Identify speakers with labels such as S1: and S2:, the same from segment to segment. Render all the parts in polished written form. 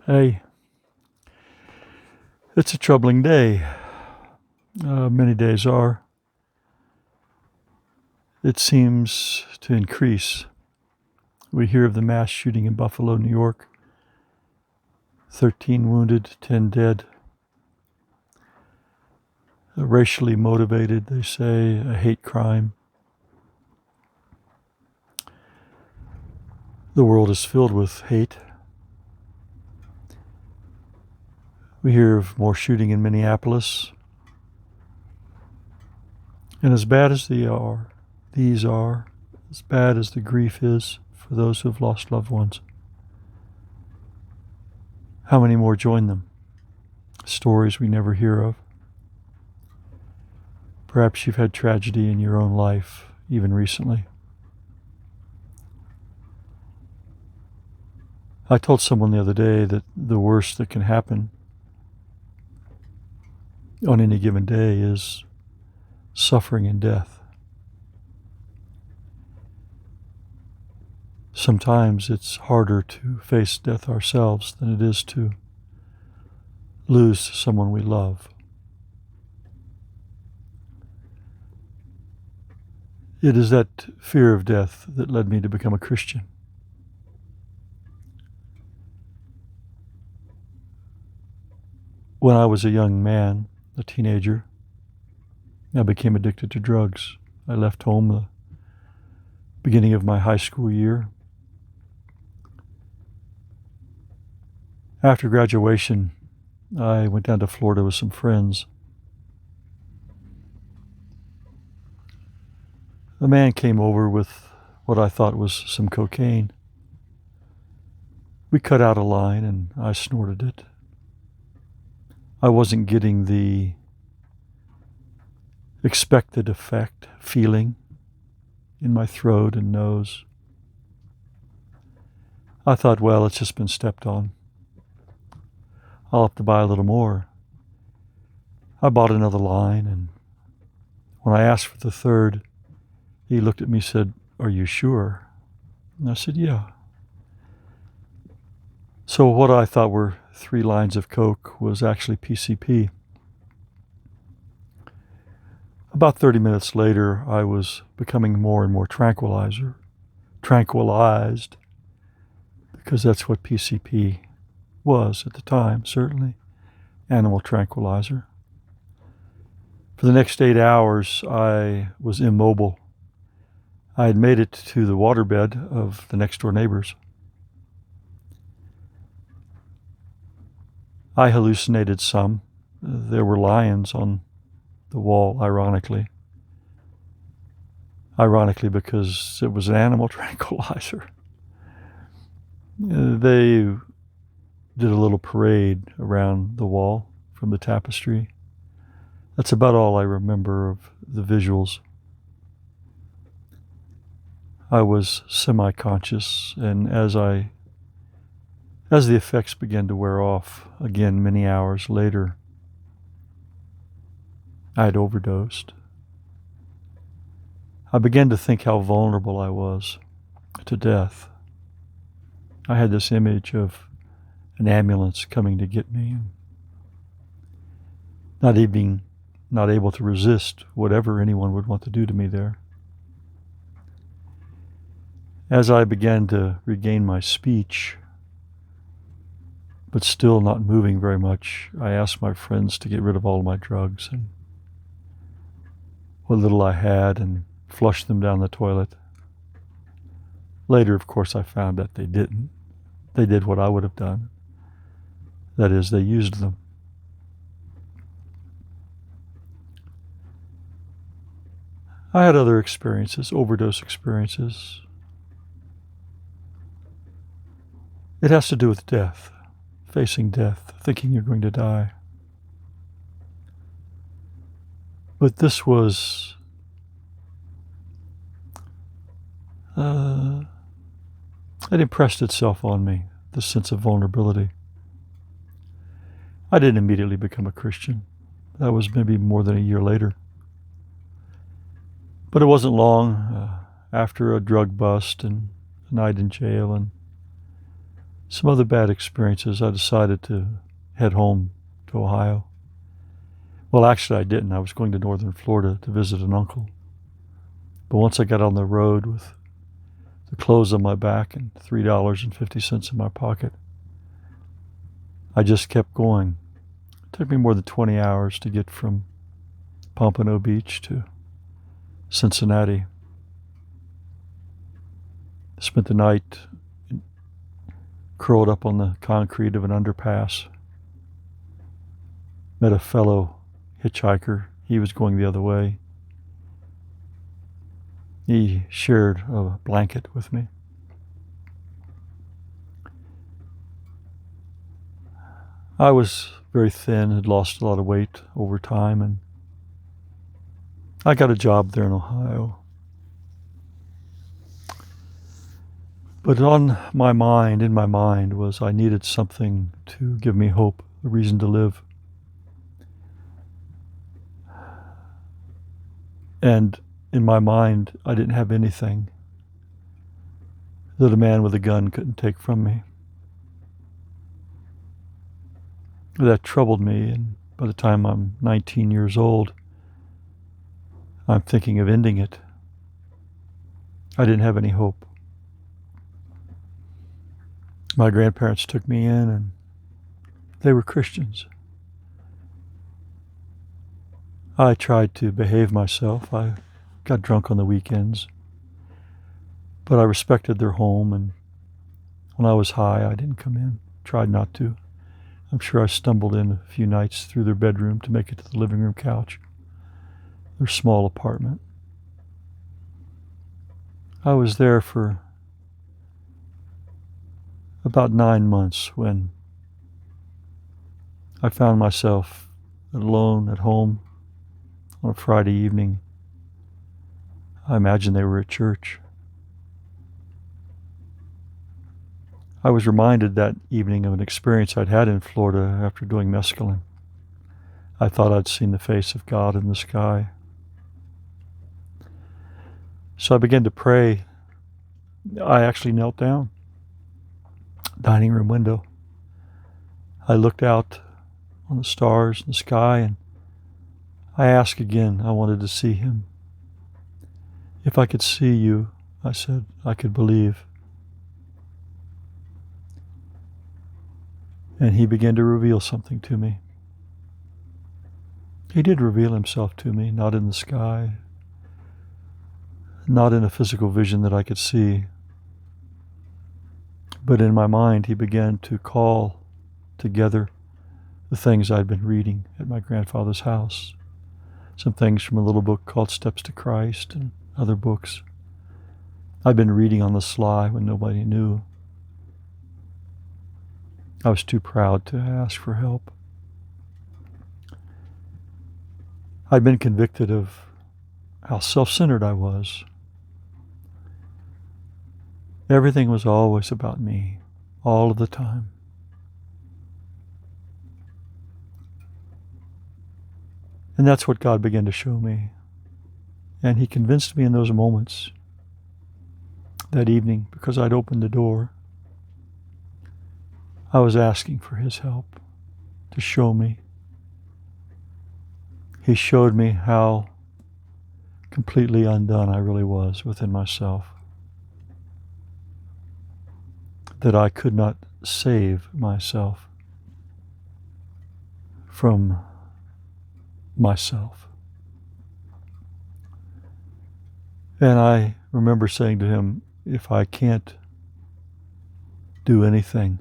S1: Hey, it's a troubling day. Many days are. It seems to increase. We hear of the mass shooting in Buffalo, New York. 13 wounded, 10 dead. Racially motivated, they say, a hate crime. The world is filled with hate. We hear of more shooting in Minneapolis. And as bad as these are, as bad as the grief is for those who have lost loved ones, how many more join them? Stories we never hear of. Perhaps you've had tragedy in your own life, even recently. I told someone the other day that the worst that can happen on any given day is suffering and death. Sometimes it's harder to face death ourselves than it is to lose someone we love. It is that fear of death that led me to become a Christian. When I was a young man, a teenager, I became addicted to drugs. I left home the beginning of my high school year. After graduation, I went down to Florida with some friends. A man came over with what I thought was some cocaine. We cut out a line and I snorted it. I wasn't getting the expected effect, feeling in my throat and nose. I thought, well, it's just been stepped on. I'll have to buy a little more. I bought another line, and when I asked for the third, he looked at me and said, "Are you sure?" And I said, "Yeah." So what I thought were 3 lines of coke was actually PCP. About 30 minutes later, I was becoming more and more tranquilized, because that's what PCP was at the time, certainly, animal tranquilizer. For the next 8 hours, I was immobile. I had made it to the waterbed of the next door neighbors. I hallucinated some. There were lions on the wall, ironically. Ironically, because it was an animal tranquilizer. They did a little parade around the wall from the tapestry. That's about all I remember of the visuals. I was semi-conscious, and as the effects began to wear off, again many hours later, I had overdosed. I began to think how vulnerable I was to death. I had this image of an ambulance coming to get me, and not able to resist whatever anyone would want to do to me there. As I began to regain my speech, but still not moving very much, I asked my friends to get rid of all my drugs and what little I had and flushed them down the toilet. Later, of course, I found that they didn't. They did what I would have done. That is, they used them. I had other experiences, overdose experiences. It has to do with death, facing death, thinking you're going to die. But this was it impressed itself on me, the sense of vulnerability. I didn't immediately become a Christian. That was maybe more than a year later. But it wasn't long after a drug bust and a night in jail and some other bad experiences, I decided to head home to Ohio. Well, actually, I didn't. I was going to northern Florida to visit an uncle. But once I got on the road with the clothes on my back and $3.50 in my pocket, I just kept going. It took me more than 20 hours to get from Pompano Beach to Cincinnati. Spent the night curled up on the concrete of an underpass. Met a fellow hitchhiker. He was going the other way. He shared a blanket with me. I was very thin, had lost a lot of weight over time, and I got a job there in Ohio. But in my mind was I needed something to give me hope, a reason to live. And in my mind, I didn't have anything that a man with a gun couldn't take from me. That troubled me, and by the time I'm 19 years old, I'm thinking of ending it. I didn't have any hope. My grandparents took me in, and they were Christians. I tried to behave myself. I got drunk on the weekends, but I respected their home, and when I was high, I didn't come in, tried not to. I'm sure I stumbled in a few nights through their bedroom to make it to the living room couch, their small apartment. I was there for about 9 months when I found myself alone at home on a Friday evening. I imagine they were at church. I was reminded that evening of an experience I'd had in Florida after doing mescaline. I thought I'd seen the face of God in the sky. So I began to pray. I actually knelt down, dining room window. I looked out on the stars and the sky, and I asked again. I wanted to see him. If I could see you, I said, I could believe. And he began to reveal something to me. He did reveal himself to me, not in the sky, not in a physical vision that I could see, but in my mind he began to call together the things I'd been reading at my grandfather's house, some things from a little book called Steps to Christ and other books I'd been reading on the sly when nobody knew. I was too proud to ask for help. I'd been convicted of how self-centered I was. Everything was always about me, all of the time. And that's what God began to show me. And he convinced me in those moments that evening, because I'd opened the door, I was asking for his help to show me. He showed me how completely undone I really was within myself, that I could not save myself from myself. And I remember saying to him, if I can't do anything,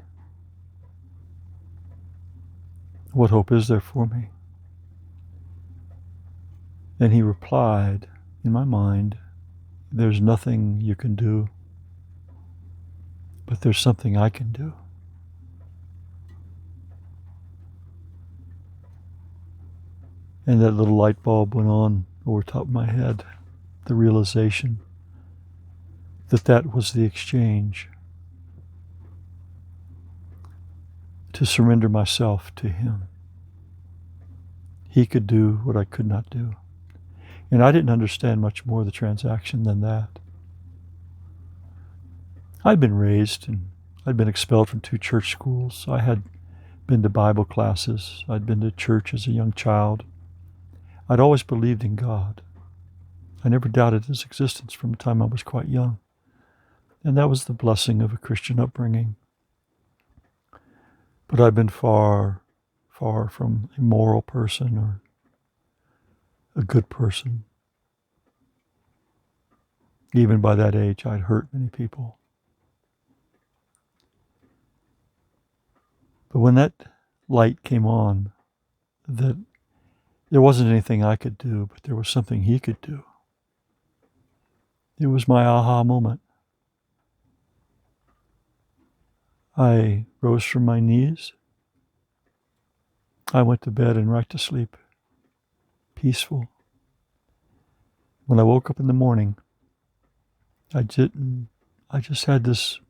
S1: what hope is there for me? And he replied, in my mind, there's nothing you can do, but there's something I can do. And that little light bulb went on over top of my head, the realization that that was the exchange, to surrender myself to him. He could do what I could not do. And I didn't understand much more of the transaction than that. I'd been raised, and I'd been expelled from 2 church schools. I had been to Bible classes. I'd been to church as a young child. I'd always believed in God. I never doubted his existence from the time I was quite young. And that was the blessing of a Christian upbringing. But I've been far, far from a moral person or a good person. Even by that age, I'd hurt many people. But when that light came on, that there wasn't anything I could do, but there was something he could do. It was my aha moment. I rose from my knees. I went to bed and right to sleep, peaceful. When I woke up in the morning, I just had this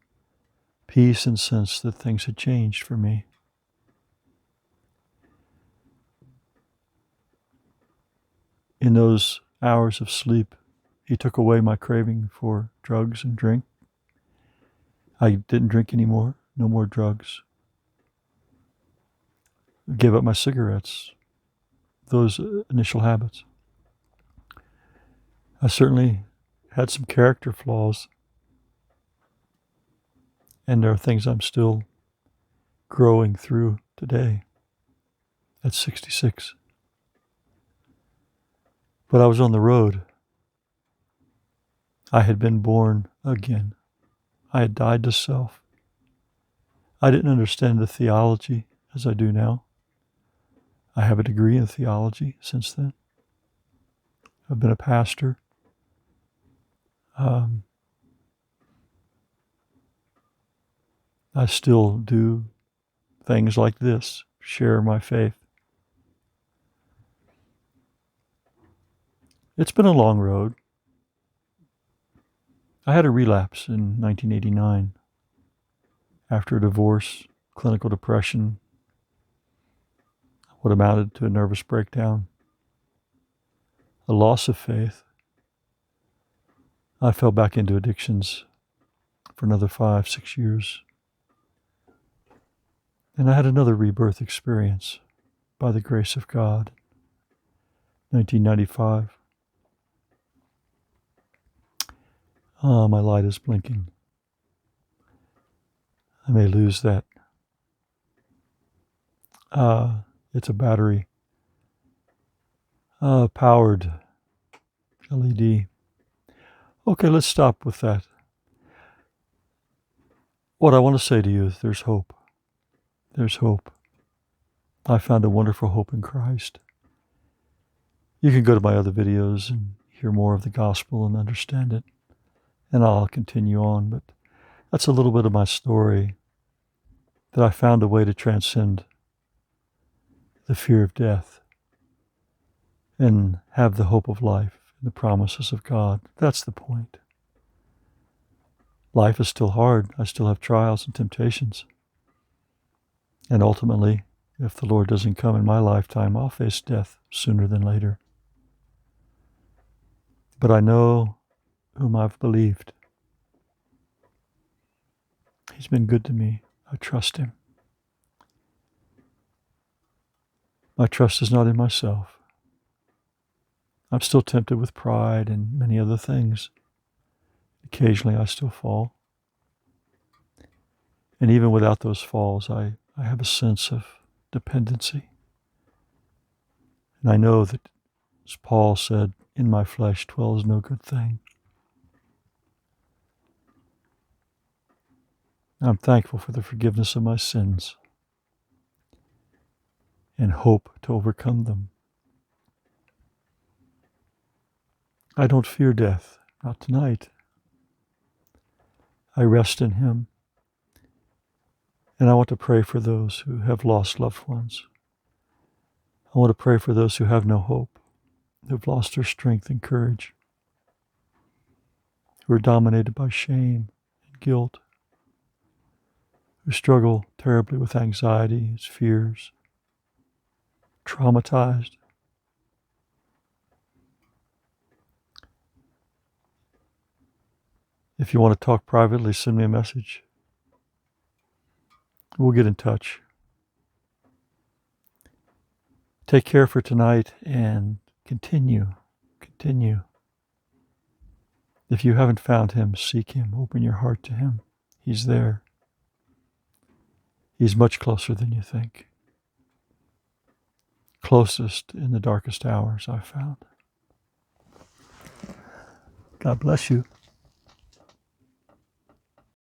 S1: peace and sense that things had changed for me. In those hours of sleep, he took away my craving for drugs and drink. I didn't drink anymore, no more drugs. I gave up my cigarettes, those initial habits. I certainly had some character flaws, and there are things I'm still growing through today at 66. But I was on the road. I had been born again. I had died to self. I didn't understand the theology as I do now. I have a degree in theology since then. I've been a pastor. I still do things like this, share my faith. It's been a long road. I had a relapse in 1989 after a divorce, clinical depression, what amounted to a nervous breakdown, a loss of faith. I fell back into addictions for another 5-6 years. And I had another rebirth experience by the grace of God, 1995. My light is blinking. I may lose that. It's a battery powered LED. Okay, let's stop with that. What I want to say to you is there's hope. There's hope. I found a wonderful hope in Christ. You can go to my other videos and hear more of the gospel and understand it. And I'll continue on, but that's a little bit of my story, that I found a way to transcend the fear of death and have the hope of life and the promises of God. That's the point. Life is still hard. I still have trials and temptations. And ultimately, if the Lord doesn't come in my lifetime, I'll face death sooner than later. But I know whom I've believed. He's been good to me. I trust him. My trust is not in myself. I'm still tempted with pride and many other things. Occasionally I still fall. And even without those falls, I have a sense of dependency. And I know that, as Paul said, in my flesh dwells no good thing. I'm thankful for the forgiveness of my sins and hope to overcome them. I don't fear death, not tonight. I rest in him. And I want to pray for those who have lost loved ones. I want to pray for those who have no hope, who've lost their strength and courage, who are dominated by shame and guilt, who struggle terribly with anxieties, fears, traumatized. If you want to talk privately, send me a message. We'll get in touch. Take care for tonight and continue. If you haven't found him, seek him. Open your heart to him. He's there. He's much closer than you think. Closest in the darkest hours, I've found. God bless you.